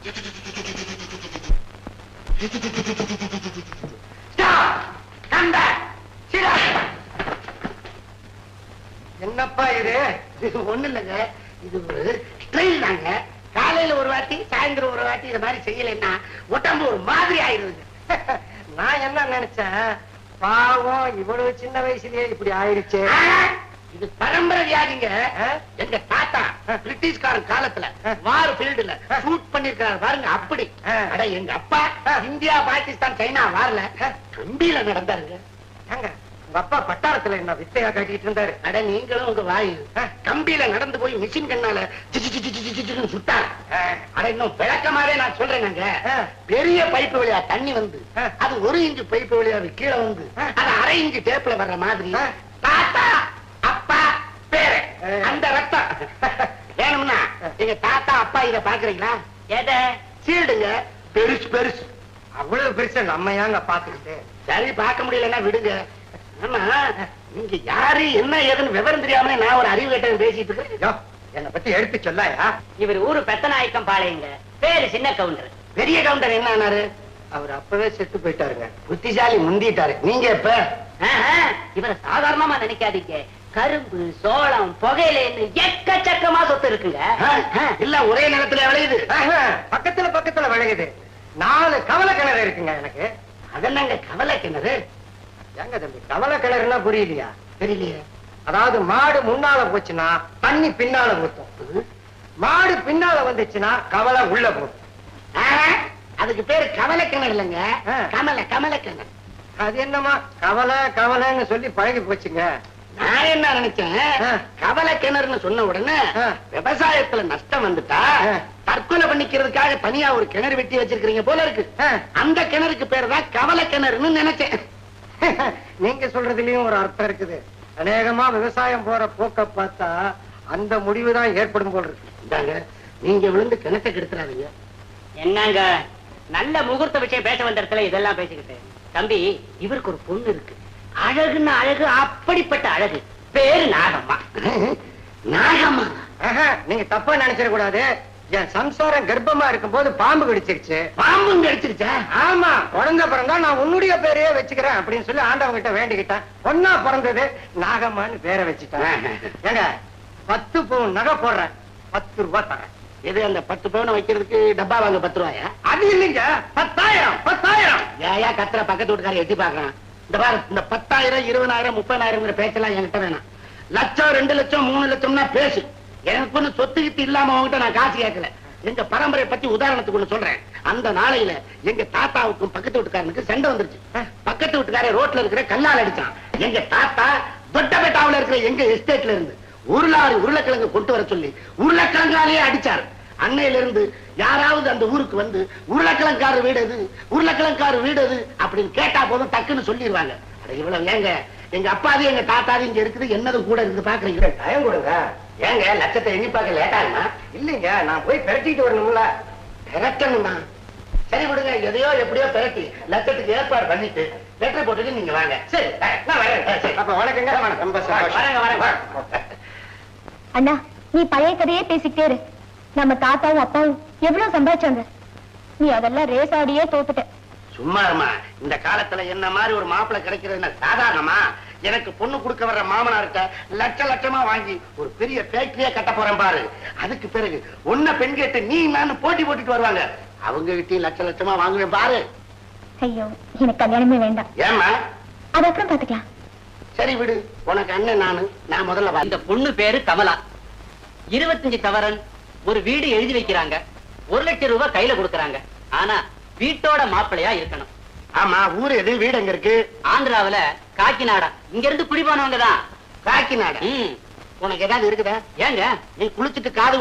என்னப்பா இது ஒண்ணு இல்லைங்க, இது ஒரு ஸ்டைல் தாங்க. காலையில ஒரு வாட்டி சாயந்தரம் ஒரு வாட்டி இது மாதிரி செய்யலைன்னா உடம்பு ஒரு மாதிரி ஆயிடுது. நான் என்ன நினைச்சேன், பாவம் இவ்வளவு சின்ன வயசுலயே இப்படி ஆயிடுச்சு. இது பரம்பரை வியாதிங்க. எங்க தாத்தா பிரிட்டிஷ்காரன் காலத்துல வார் ஃபீல்டுல ஷூட் பண்ணிருக்காரு பாருங்க, அப்படி. அட எங்க அப்பா இந்தியா பாகிஸ்தான் சைனா வார்ல கம்பியில நடந்தாருங்க. உங்க அப்பா பட்டாளத்துல என்ன வித்தையா காட்டிட்டு இருந்தாரு. அட நீங்களும் உங்க வாயு கம்பியில நடந்து போய் மிஷின் கண்ணால சுட்டாரு. அட இன்னும் விளக்கமாவே நான் சொல்றேன், பெரிய பைப்பு வழியா தண்ணி வந்து அது 1 இன்ச்சு பைப்பு வழியா கீழே வந்து அது 1/2 இன்ச்சு டேப்ல வர்ற மாதிரி தாத்தா அப்பா பேரு அந்த ரத்தம் வேணும்னா எங்க தாத்தா அப்பா இத பாக்குறீங்களா? எத சீல்டுங்க, பெருசு பெருசு. அவ்வளவு பெருசு நம்ம ஏங்க பாத்துக்கிட்டு. சரி பார்க்க முடியலன்னா விடுங்க. ஆமா, நீங்க யாரு என்ன ஏதுன்னு விவரம் தெரியாம நான் ஒரு அறிவு கேட்டவன் பேசிட்டு இருக்கேன். என்னை பத்தி எடுத்து சொல்லாயா? இவர் ஊரு பெத்தநாயக்கம் பாளையங்க, பேரு சின்ன கவுண்டர். பெரிய கவுண்டர் என்ன ஆனாரு? அவர் அப்பவே செத்து போயிட்டாருங்க. புத்திசாலி முந்திட்டாரு. நீங்க இப்ப இவரை சாதாரணமா நினைக்காதீங்க. கரும்பு, சோளம், புகையிலேன்னு எக்கச்சக்கமா சொத்து இருக்குங்க. இல்ல ஒரே நிலத்துல விளையுது, பக்கத்துல பக்கத்துல விளையுது. 4 கவலை கிணறு இருக்குங்க எனக்கு. அதென்னங்க கவலை கிணறு? ஏங்க தம்பி, கவலை கிணறுனா புரியலையா? தெரியலையே. அதாவது மாடு முன்னால போச்சுன்னா தண்ணி பின்னால ஊத்தும், மாடு பின்னால வந்துச்சுன்னா கவலை உள்ள போகும். அதுக்கு பேரு கவலை கிணறு இல்லைங்க, கமல கிணறு. அது என்னமா கவலை கவலைன்னு சொல்லி பழகி போச்சுங்க. நான் என்ன நினைச்சேன், கவலை கிணறுன்னு சொன்ன உடனே விவசாயத்துல நஷ்டம் வந்துட்டா தற்கொலை பண்ணிக்கிறதுக்காக தனியா ஒரு கிணறு வெட்டி வச்சிருக்கீங்க போல இருக்கு. அந்த கிணறுக்கு பேரு தான் கவலை கிணறுன்னு நினைச்சேன். நீங்க சொல்றதுலயும் ஒரு அர்த்தம் இருக்குது. அநேகமா விவசாயம் போற போக்க பார்த்தா அந்த முடிவுதான் ஏற்படும் போல இருக்கு. நீங்க விழுந்து கிணத்தை கெடுத்துறாதீங்க. என்னங்க நல்ல முகூர்த்த விஷயம் பேச வந்த இடத்துல இதெல்லாம் பேசிக்கிட்டு. தம்பி, இவருக்கு ஒரு பொண்ணு இருக்கு, அழகுன்னு அழகு, அப்படிப்பட்ட அழகு. பேரு நாகம்மா. நாகம்மா? நீங்க தப்பா நினைச்சிட கூடாது. என் சம்சாரம் கர்ப்பமா இருக்கும் போது பாம்பு கடிச்சிருச்சு. பாம்பும் கடிச்சிருச்சா? ஆமா, குழந்தை பிறந்தா நான் உன்னுடைய பேரையே வச்சுக்கிறேன் அப்படின்னு சொல்லி ஆண்டவங்க கிட்ட வேண்டிக்கிட்டேன். பொண்ணா பிறந்தது நாகம்மான்னு பேரை வச்சுட்டேன். ஏங்க 10 பவுன் நகை போடுறேன், 10 ரூபாய் தரேன். எது அந்த 10 பவுன் வைக்கிறதுக்கு டப்பா வாங்க 10 ரூபாயா? அது இல்லைங்க, 10,000. ஏயா கத்துற? பக்கத்து வீட்டுக்கார எட்டி பாக்குறான். இந்த பாரு, இந்த 10,000 20,000 30,000 பேச்செல்லாம் என்கிட்ட வேணாம். லட்சம் 2 லட்சம் 3 லட்சம்னா பேசு. எனக்கு ஒண்ணு சொத்துக்கிட்டு இல்லாம அவங்ககிட்ட நான் காசு கேட்கல. எங்க பரம்பரை பத்தி உதாரணத்துக்கு ஒண்ணு சொல்றேன். அந்த நாளையில எங்க தாத்தாவுக்கும் பக்கத்து வீட்டுக்காரனுக்கு சண்டை வந்துருச்சு. பக்கத்து வீட்டுக்காரன் ரோட்ல இருக்கிற கல்லால் அடிச்சான். எங்க தாத்தா தொட்டபெட்டாவுல இருக்கிற எங்க எஸ்டேட்ல இருந்து 1 லாரி உருளைக்கிழங்கு கொண்டு வர சொல்லி உருளைக்கிழங்காலேயே அடிச்சாரு. அன்னையில இருந்து யாராவது அந்த ஊருக்கு வந்து உருளைக்கிழங்காரு வீடு எது, உருளைக்கிழங்காரு வீடு எது அப்படின்னு கேட்டா போதும் டக்குன்னு சொல்லிடுவாங்க. இவ்வளவு ஏங்க, எங்க அப்பாது எங்க தாத்தாது இங்க இருக்குது, என்னதும் கூட இருக்குது. பாக்குறீங்க, டைம் கொடுங்க. ஏங்க லட்சத்தை எண்ணி பார்க்க லேட்டாகுமா? இல்லைங்க, நான் போய் பெரட்டிட்டு வரணும்ல. பெரட்டணுமா? சரி விடுங்க, எதையோ எப்படியோ பெரட்டி லட்சத்துக்கு ஏற்பாடு பண்ணிட்டு லெட்டர் போட்டுட்டு நீங்க வாங்க. சரி, நான் வரேன். அப்ப வணக்கங்க. வரேங்க. அண்ணா, நீ பழைய கதையே பேசிக்கிட்டே இரு. நம்ம தாத்தாவும் அப்பாவும் எவ்வளவு சம்பாதிச்சாங்க, நீ அதெல்லாம் ரேசாடியே தோத்துட்ட. சும்மா இருமா. இந்த காலத்துல என்ன மாதிரி ஒரு மாப்பிள்ளை கிடைக்கிறது சாதாரணமா? எனக்கு பொண்ணு கொடுக்க வர்ற மாமனார்கிட்ட லட்சமா வாங்கி ஒரு பெரிய ஃபேக்டரியா கட்ட போறேன் பாரு. அதுக்கு பிறகு ஒன்ன பெண் கேட்டு நீ நான் போட்டி போட்டுட்டு வருவாங்க. அவங்க கிட்டையும் லட்சமா வாங்குவேன் பாரு. ஐயோ, எனக்கு கல்யாணமே வேண்டாம். ஏமா? அது அப்புறம் பாத்துக்கலாம். சரி விடு, உனக்கு அண்ணன் நான் முதல்ல. இந்த பொண்ணு பேரு கமலா. 25 சவரன் ஒரு வீடு எழுதி வைக்கிறாங்க. 1 லட்சம் ரூபாய் கையில கொடுக்கறாங்க. ஆனா வீட்டோட மாப்பிள்ளையா இருக்கணும். ஆமா, ஊரு எது, வீடு எங்க இருக்கு? ஆந்திராவில காக்கிநாடா. இங்க இருந்து குடி போனவங்கதான். காக்கிநாடா? உனக்கு ஏதாவது இருக்குதா? ஏங்க, நீ குளிச்சுட்டு காது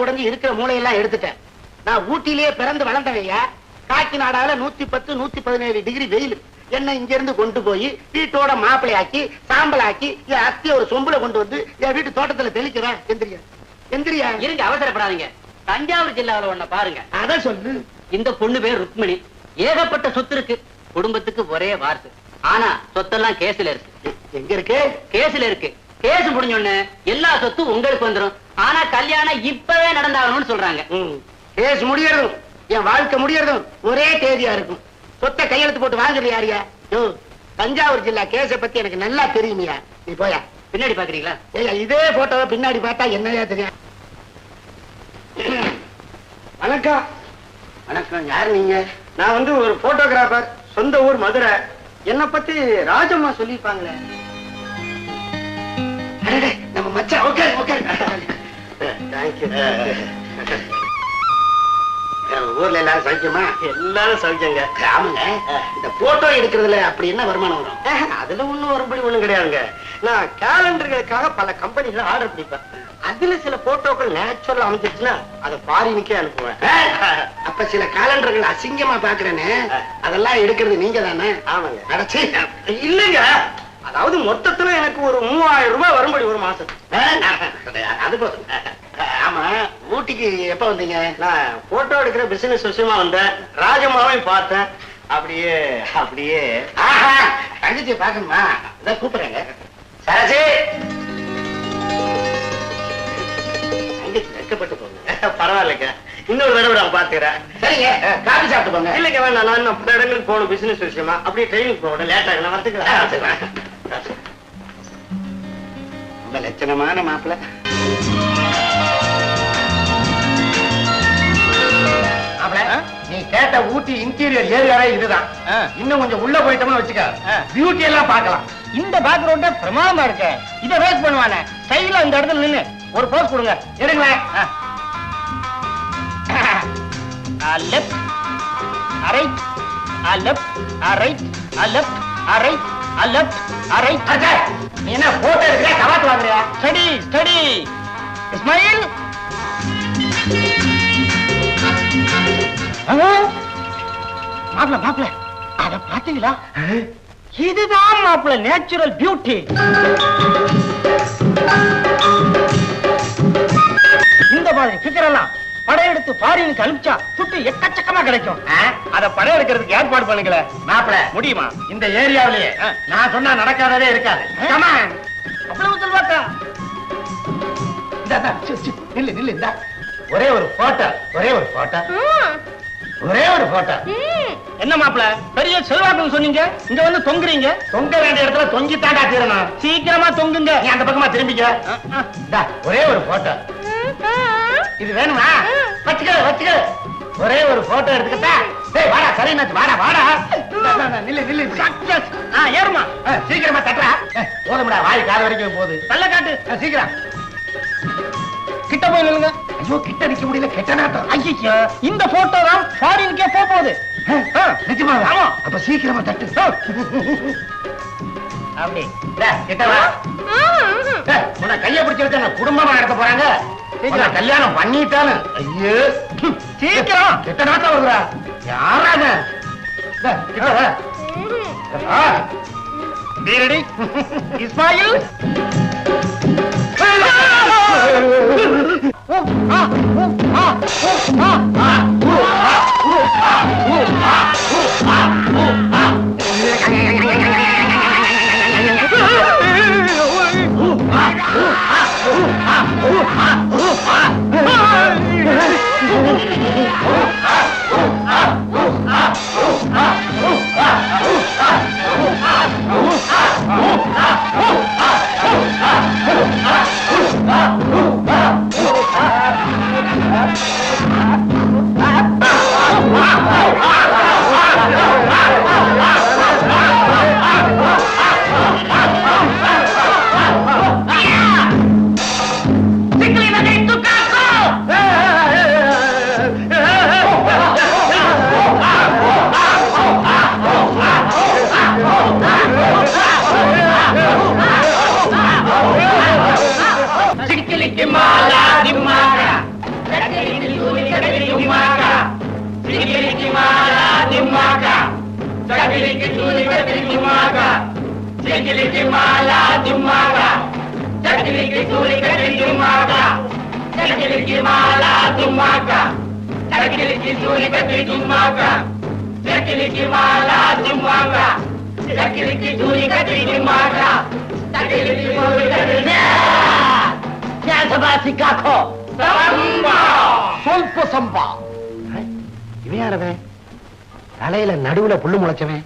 உடைஞ்சு இருக்கிற மூளையெல்லாம் எடுத்துட்டேன். நான் ஊட்டிலேயே பிறந்து வளர்ந்தவையா. காக்கிநாடால 110 117 டிகிரி வெயில். என்ன இங்க இருந்து கொண்டு போய் வீட்டோட மாப்பிள்ளையாக்கி சாம்பலாக்கி என் அஸ்திய ஒரு சொம்புல கொண்டு வந்து என் வீட்டு தோட்டத்துல தெளிக்கிறேன். எந்திரியா இருங்க, அவசரப்படாதீங்க. தஞ்சாவூர் ஜில்லாவில ஒண்ண பாருங்க. அத சொல்லு. இந்த பொண்ணு பேர் ருக்மிணி. ஏகப்பட்ட சொத்து இருக்கு. குடும்பத்துக்கு ஒரே வாரிசு. ஆனா சொத்தெல்லாம் கேஸ்ல இருக்கு. எங்க இருக்கு? கேஸ்ல இருக்கு. கேஸ் முடிஞ்சோன்னு எல்லா சொத்தும் உங்களுக்கு வந்துடும். ஆனா கல்யாணம் இப்பவே நடந்தாகணும்னு சொல்றாங்க. கேஸ் முடியணும். என் வாழ்க்கை முடியறதும் ஒரே தேதியா இருக்கும். சொத்தை கையெழுத்து போட்டு வாங்குறது யாரியா? தஞ்சாவூர் ஜில்லா கேஸ பத்தி எனக்கு நல்லா தெரியுமியா. நீ போயா. பின்னாடி பாக்குறீங்களா? ஏய்யா, இதே போட்டோவை பின்னாடி பார்த்தா என்னையா தெரியும்? வணக்கம். வணக்கம். யாரு நீங்க? நான் வந்து ஒரு போட்டோகிராஃபர். சொந்த ஊர் மதுரை. என்ன பத்தி ராஜம்மா சொல்லிப்பாங்களே. அடடே, நம்ம மச்சான். Okay okay. தேங்க்யூ. ஊர்ல எல்லாரும் சௌக்கியமா? எல்லாரும் சௌக்கியங்க. ஆமாங்க. இந்த போட்டோ எடுக்கிறதுல அப்படி என்ன வருமானம் வரும்? அதுல ஒண்ணும் வரும்படி ஒண்ணும் கிடையாதுங்க. நான் கேலண்டர்களுக்காக பல கம்பெனில ஆர்டர் பிடிப்பேன். அதுல சில போட்டோக்கள் நேச்சுரல் அமைஞ்சிருச்சுன்னா அதை ஃபாரினுக்கே அனுப்புவேன். அப்ப சில காலண்டர்கள் அசிங்கமா பாக்குறேன்னு அதெல்லாம் எடுக்கிறது நீங்க தானே? ஆமாங்க. அடச்சி. இல்லைங்க, அதாவது மொத்தத்துல எனக்கு ஒரு 3000 ரூபாய் வரும்படி ஒரு மாசம். அது போதும். ஆமா, ஊட்டிக்கு எப்ப வந்தீங்க? நான் போட்டோ எடுக்கிற பிசினஸ் விஷயமா வந்தேன். ராஜம்மாவையும் பார்த்தேன். அப்படியே அப்படியே தங்கச்சியை பாக்கணுமா? இதான் கூப்பிடுறேங்க. சரசி, தங்கச்சி வெட்கப்பட்டு போங்க. பரவாயில்லைங்க, இன்னொரு தடவை நான் பாத்துக்கிறேன். சரிங்க, காபி சாப்பிட்டு போங்க. இல்லைங்க வேண்டாம், நான் இன்னும் பல இடங்களுக்கு போகணும் பிசினஸ் விஷயமா. அப்படியே ட்ரெயினுக்கு போகணும். லேட் ஆகும். நான் வந்துக்கிறேன். ரொம்ப லட்சணமான மாப்பிள்ள. நீ கேட்ட ஊட்டி இன்டீரியர் ஏரியாவே இதுதான். இன்னும் கொஞ்சம் உள்ள போயிட்டோம்னு வச்சுக்க, பியூட்டி எல்லாம் பார்க்கலாம். இந்த பேக்ரவுண்டே பிரமாதமா இருக்கு. இதை வேஸ்ட் பண்ணுவானே ஸ்டைலா இந்த இடத்துல நின்னு ஒரு போஸ் கொடுங்க. எடுங்களேன். Left right, left right, left right, left right. நீ என்ன போட்டோ எடுக்கிற கவாத்து வாங்குறியா? Study study smile. மாப்பிள மாப்பிள, அத பாத்தீங்களா? இதுதான் மாப்பிள நேச்சுரல் பியூட்டி. இந்த மாதிரி பிகர் எல்லாம் படையெடுத்து ஃபாரினுக்கு அனுப்பிச்சா துட்டு எக்கச்சக்கமா கிடைக்கும். அத படையெடுக்கிறதுக்கு ஏற்பாடு பண்ணுங்களே. மாப்பிள முடியுமா? இந்த ஏரியாவிலேயே நான் சொன்னா நடக்காததே இருக்காது. அவ்வளவு சொல்வாக்கா? நில்லு நில்லு. இந்த ஒரே ஒரு போட்டோ, ஒரே ஒரு போட்டோ, ஒரே ஒரு போட்டோ. என்ன மாப்பிள பெரிய செல்வாக்குன்னு சொன்னீங்க, இங்க வந்து தொங்குறீங்க. தொங்க வேண்டிய இடத்துல தொங்கித்தாண்டா தீரணும். சீக்கிரமா தொங்குங்க. நீ அந்த பக்கமா திரும்பிக்க. ஒரே ஒரு போட்டோ. இது வேணுமா? வச்சுக்க வச்சுக்க. ஒரே ஒரு போட்டோ எடுத்துக்கிட்டா. டேய் வாடா, சரிண்ணாச்சு, வாடா வாடா. நில்லு நில்லு. ஏறுமா, சீக்கிரமா தட்டுறா. போதும்டா, வாய் காது வரைக்கும் போகுது. தள்ள காட்டு. சீக்கிரம் கிட்ட போய் நில்லுங்க. ஐயோ, கிட்ட நிக்க முடியல, கெட்ட நாட்டம். ஐயோ, இந்த போட்டோ தான் ஃபாரினுக்கே போகுது. நிஜமா? ஆமா. அப்ப சீக்கிரமா தட்டு. அப்படி கிட்ட வா. உன்னை கைய பிடிச்சிருக்க குடும்பமா நடத்த போறாங்க. சீக்கிரம் கல்யாணம் பண்ணிட்டாலும். ஐயோ, சீக்கிரம். கெட்ட நாட்டம் வருதுடா. யாராக? ரெடி இஸ்மாயில். ಸ್ವಲ್ಪ ಸಂಬ. யாரவன் தலையில நடுவுல புல்லு முளைச்சவன்?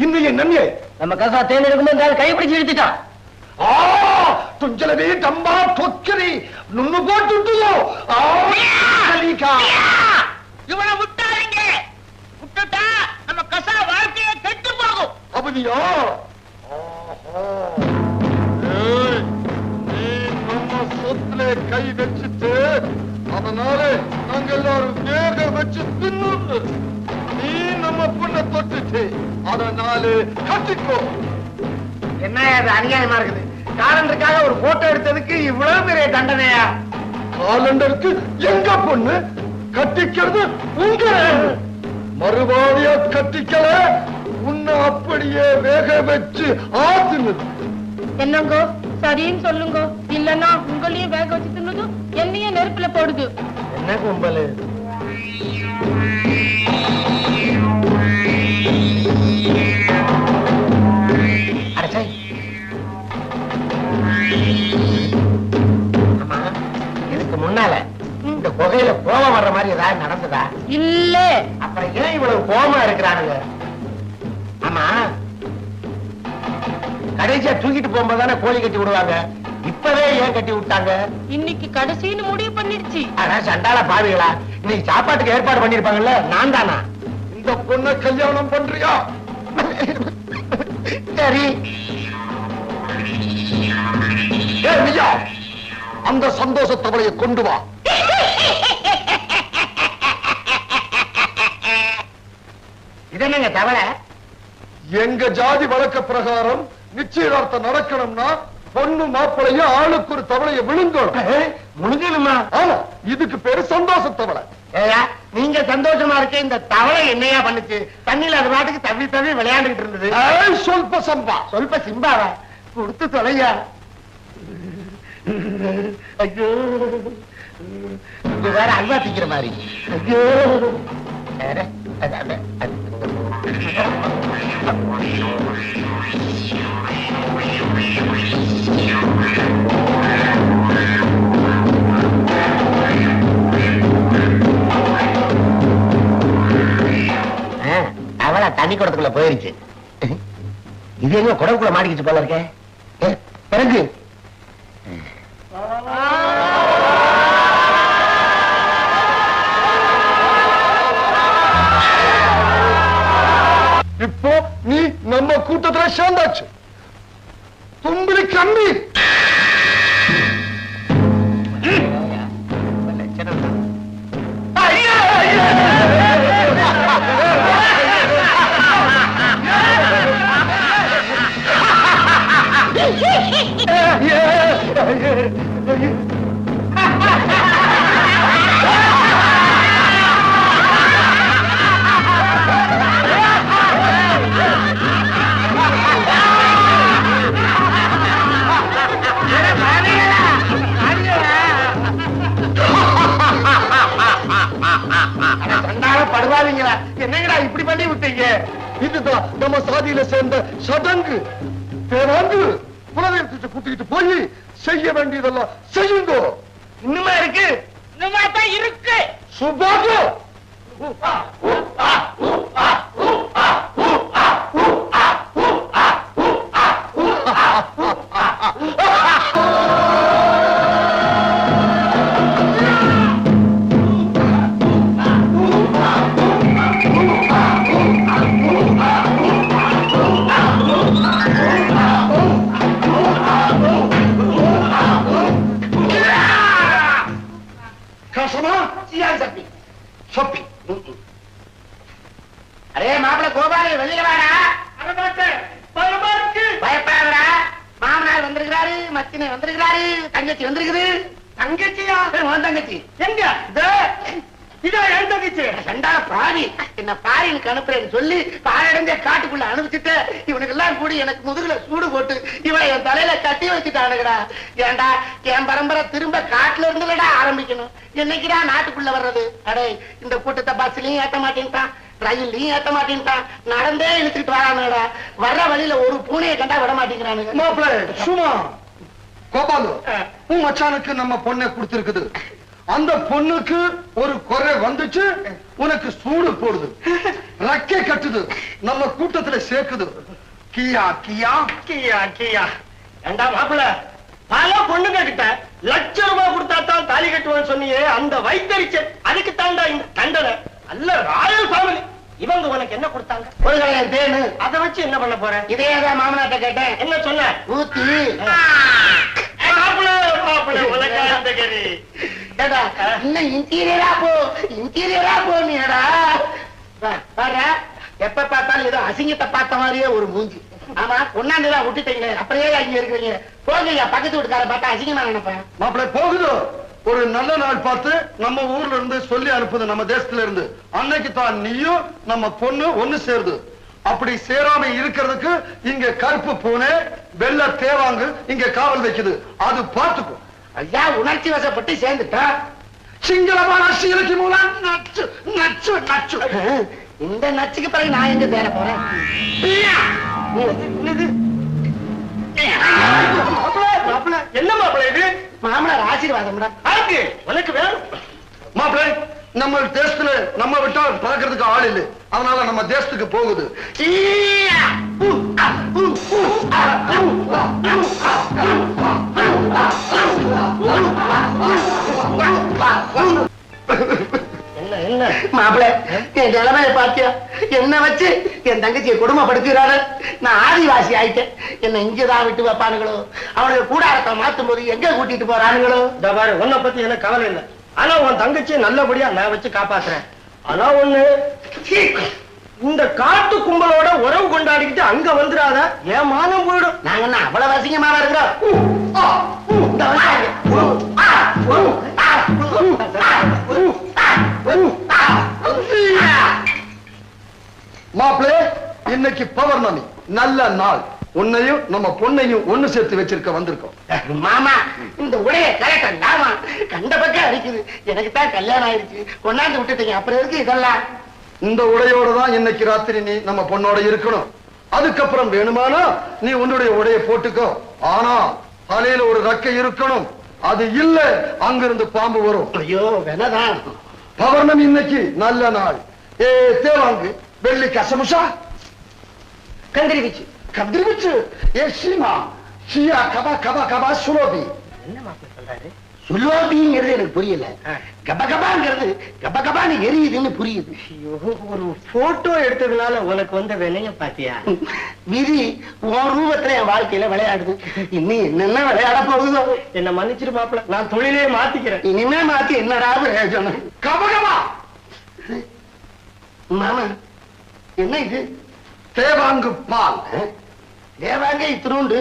இன்னும் என் நன்மை நம்ம கசா தேன் எடுக்கும்போது கை பிடிச்சு இழுத்துட்டான். துஞ்சலவே டம்பா தொக்கரி நுண்ணு போட்டுட்டியோ இவனை விட்டாருங்க. விட்டுட்டா நம்ம கசா வாழ்க்கையை கெட்டு போகும். அப்படியா? நீ நம்ம சொத்துல கை வச்சுட்டு அதனால நாங்க எல்லாரும் வேக வச்சு தின்னு. நீ நம்ம பொண்ணை தொட்டுட்டு அதனால கட்டிக்கோ. என்ன அது அநியாயமா இருக்குது? காலண்டருக்காக ஒரு போட்டோ எடுத்ததுக்கு இவ்வளவு பெரிய தண்டனையா? காலண்டருக்கு எங்க பொண்ணு கட்டிக்கிறது உங்க மறுபாடியா கட்டிக்கல உன்னை அப்படியே வேக வச்சு ஆத்துனது. என்னங்கோ சரின்னு சொல்லுங்க, இல்லன்னா உங்களையும் வேக வச்சு தின்னதும் என்னையும் நெருப்புல போடுது. என்ன கும்பலு? இதுக்கு முன்னால இந்த புகையில கோபம் வர்ற மாதிரி ஏதாவது நடந்ததா? இல்ல. அப்புறம் ஏன் இவ்வளவு கோபமா இருக்கிறானுங்க? ஆமா, கடைசியா தூக்கிட்டு போகும்போது தானே கோழி கட்டி விடுவாங்க. இப்பவே ஏன் கட்டி விட்டாங்க? இன்னைக்கு கடைசின்னு முடிவு பண்ணிருச்சு. அதான் சண்டால பாவிகளா, இன்னைக்கு சாப்பாட்டுக்கு ஏற்பாடு பண்ணிருப்பாங்கல்ல, நான் தானா? இந்த பொண்ணை கல்யாணம் பண்றியா? சரி. அந்த சந்தோஷ தவளையை கொண்டு வா. இது என்னங்க தவளை? எங்க ஜாதி வழக்க பிரகாரம் நிச்சயதார்த்தம் நடக்கணும்னா பொண்ணு மாப்பிளையும் ஆளுக்கு ஒரு தவளையை விழுங்கணும். முழுங்கணுமா? ஆமா, இதுக்கு பேரு சந்தோஷ தவளை. ஏயா, நீங்க சந்தோஷமா இருக்க இந்த தவளை என்னையா பண்ணுச்சு? தண்ணியில அது பாட்டுக்கு தவி தவி விளையாண்டுட்டு இருந்தது. சொல்ப சம்பா. சொல்ப சிம்பாவா? கொடுத்து தொலையா. ஐயோ, இங்க வேற அல்வா திக்கிற மாதிரி. ஐயோ, அவளா தண்ணி குடத்துக்குள்ள போயிருச்சு. இது எங்க குடவுக்குள்ள மாட்டிக்கிச்சு போல இருக்கே. பிறகு இப்போ நீ நம்ம கூட்டத்துல சேர்ந்தாச்சு. தும்பிலி கம்மி. படுவாதீங்களா? என்னங்கடா இப்படி பண்ணி விட்டீங்க? இதுதான் நம்ம சாதியில சேர்ந்த சடங்கு. பேராங்கு குலதெய்வத்தை கூட்டிட்டு போய் செய்ய வேண்டியதெல்லாம் செய்யுங்க. இன்னுமா இருக்கு? இன்னுமா தான் இருக்கு. சுபாகு சப்பி. அரே மாப்பிள்ள கோபாலு, வெளியில வாடா. பயப்படாதடா. மாமனார் வந்திருக்கிறாரு, மச்சினை வந்திருக்கிறாரு, தங்கச்சி வந்திருக்குது. தங்கச்சியா? உன் தங்கச்சி எங்க? இதோ என் தங்கச்சி. ரெண்டாவது பாவி என்ன பாரினுக்கு அனுப்புறேன்னு சொல்லி பாரடைஞ்ச காட்டுக்குள்ள அனுப்பிச்சுட்டு இவனுக்கு எல்லாம் கூடி எனக்கு முதுகுல சூடு போட்டு இவனை என் தலையில கட்டி வச்சுட்டானுங்கடா. ஏண்டா, என் பரம்பரை திரும்ப காட்டுல இருந்துலடா ஆரம்பிக்கணும். என்னைக்குடா நாட்டுக்குள்ள வர்றது? அடே, இந்த கூட்டத்தை பஸ்லயும் ஏத்த மாட்டேன்ட்டான், ரயிலையும் ஏத்த மாட்டேன்ட்டான், நடந்தே இழுத்துக்கிட்டு வரானுடா. வர்ற வழியில ஒரு பூனையை கண்டா விட மாட்டேங்கிறானுங்க. மாப்பிள்ள சும்மா. கோபாலு, உன் மச்சானுக்கு நம்ம பொண்ணை கொடுத்திருக்குது. அந்த பொண்ணுக்கு ஒரு குறை வந்துச்சு, உனக்கு சூடு போடுது, ரக்கை கட்டுது, நம்ம கூட்டத்துல சேர்க்குது. கியா கியா கியா கியா. ஏண்டா மாப்பிள்ள, பல பொண்ணுங்க கிட்ட ₹1,00,000 கொடுத்தா தான் தாலி கட்டுவான்னு சொன்னியே, அந்த வைத்தறிச்சல் அதுக்கு தாண்டா இந்த தண்டனை. அல்ல ராயல் ஃபேமிலி. இவங்க உனக்கு என்ன கொடுத்தாங்க? ஒரு கலையன் தேனு. அதை வச்சு என்ன பண்ண போற? இதேதான் மாமனாட்ட கேட்டேன். என்ன சொன்ன? ஊத்தி. மாப்பிள்ள மாப்பிள்ள உனக்கு அந்த கறி. டேடா இன்னும் இன்டீரியரா போ நீடா. பாரு, எப்ப பார்த்தாலும் ஏதோ அசிங்கத்தை பார்த்த மாதிரியே ஒரு மூஞ்சி. ஆமா, ஒன்னாண்டுதான் விட்டுட்டீங்க, அப்படியே அங்க இருக்கிறீங்க. போங்க, பக்கத்து வீட்டுக்கார பார்த்தா அசிங்கமா நினைப்பேன். மாப்பிள்ளை போகுது. ஒரு நல்ல நாள் பார்த்து நம்ம ஊர்ல இருந்து சொல்லி அனுப்புது, நம்ம தேசத்துல இருந்து. அன்னைக்கு தான் நீயும் நம்ம பொண்ணு ஒண்ணு சேருது. அப்படி சேராம இருக்கிறதுக்கு இங்க கருப்பு பூனை, வெள்ளை தேவாங்கு இங்க காவல் வைக்குது. அது பார்த்துக்கும். ஐயா, உணர்ச்சி வசப்பட்டு சேர்ந்துட்டா. சிங்களமான சீலக்கு மூலம் நச்சு நச்சு நச்சு. இந்த நச்சுக்கு பிறகு நான் எங்க தேர போறேன்? என்ன மாப்பிள்ள இது? மாமனார் ஆசீர்வாதம் உனக்கு வேணும். மாப்பிள்ளை, நம்ம தேசத்துல நம்ம விட்டா பறக்கிறதுக்கு ஆள் இல்லை, அதனால நம்ம தேசத்துக்கு போகுது. என்ன என்ன மாப்பிள்ள, என் நிலைமையை பாத்தியா? என்ன வச்சு என் தங்கச்சியை கொடுமைப்படுத்துறாரு. நான் ஆதிவாசி ஆயிட்டேன். என்ன இங்கதான் விட்டு வைப்பானுங்களோ, அவனுக்கு கூடாரத்தை மாத்தும் போது எங்க கூட்டிட்டு போறானுங்களோ. பாரு, உன்னை பத்தி எனக்கு கவலை இல்லை. ஆனா உன் தங்கச்சியை நல்லபடியா நான் வச்சு காப்பாத்துறேன். ஆனா ஒண்ணு, இந்த காட்டு கும்பலோட உறவு கொண்டாடிக்கிட்டு அங்க வந்துடாத, என் மானம் போயிடும். நாங்க என்ன அவ்வளவு அசிங்கமா இருக்கிறோம்? மாப்பிள்ளை, இன்னைக்கு பௌர்ணமி, நல்ல நாள். உன்னையும் நம்ம பொண்ணையும் ஒண்ணு சேர்த்து வச்சிருக்க வந்திருக்கோம். மாமா, இந்த உடைய கரெக்டாமா கண்ட பக்கம் அடிக்குது. எனக்கு தான் கல்யாணம் ஆயிடுச்சு, கொண்டாந்து விட்டுட்டீங்க, அப்புறம் இருக்கு இதெல்லாம். இந்த உடையோட தான் இன்னைக்கு ராத்திரி நீ நம்ம பொண்ணோட இருக்கணும். அதுக்கப்புறம் வேணுமானா நீ உன்னுடைய உடைய போட்டுக்கோ. ஆனா தலையில ஒரு ரக்கை இருக்கணும். அது இல்ல, அங்கிருந்து பாம்பு வரும். ஐயோ வேணதான். பௌர்ணமி இன்னைக்கு நல்ல நாள். ஏ தேவாங்கு, வெள்ளி கசமுஷா, கந்திரிவிச்சு கதிர்விச்சு, ஏ சீமா ஷியா கபா கபா கபா சுலோபி. என்ன மாப்பிள்ள சொல்றாரு? சுலோபிங்கிறது எனக்கு புரியல. கபகபாங்கிறது கபகபான்னு எரியுதுன்னு புரியுது. ஒரு போட்டோ எடுத்ததுனால உனக்கு வந்த விலைய பாத்தியா? விதி உன் ரூபத்துல என் வாழ்க்கையில விளையாடுது. இன்னும் என்னென்ன விளையாட போகுதோ. என்ன மன்னிச்சிரு மாப்பிள்ள, நான் தொழிலே மாத்திக்கிறேன். இனிமே மாத்தி என்னடா பிரயோஜனம்? கபகபா. மாமா, என்ன இது? தேவாங்கு பால். தேவாங்க இத்தினூண்டு,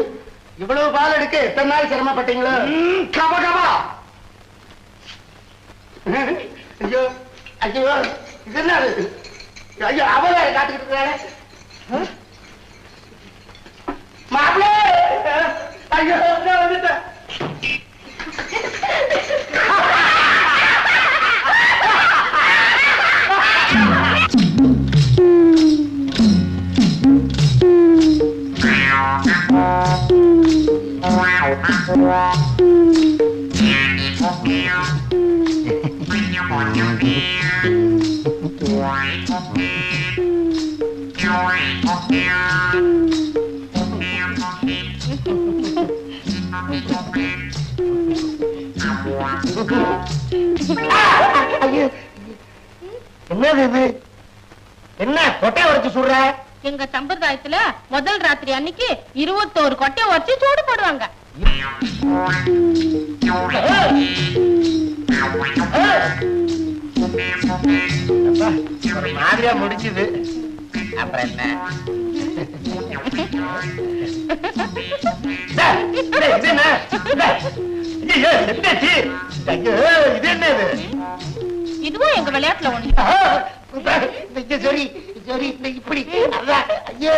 இவ்வளவு பால் எடுக்க எத்தனை நாள் சிரமப்பட்டீங்களோ? கபகபா. ஐயோ ஐயோ, இது என்ன? ஐயோ, அவளை காத்துக்கிட்டு இருக்காரு மாப்பிள்ளை. ஐயோ வந்துட்டேன். என்னது இது? என்ன கொட்டை உடைச்சு சுடுற? எங்க சம்பிரதாயத்துல முதல் ராத்திரி அன்னைக்கு 21 கொட்டையை வச்சு சூடு போடுவாங்க. ஒரு மாதிரியா முடிச்சுது. அப்புறம் என்ன? இது என்ன? இது என்னது? இதுவும் எங்க விளையாட்டுல ஒண்ணு. சரி சரி, இப்படி அதான். ஐயோ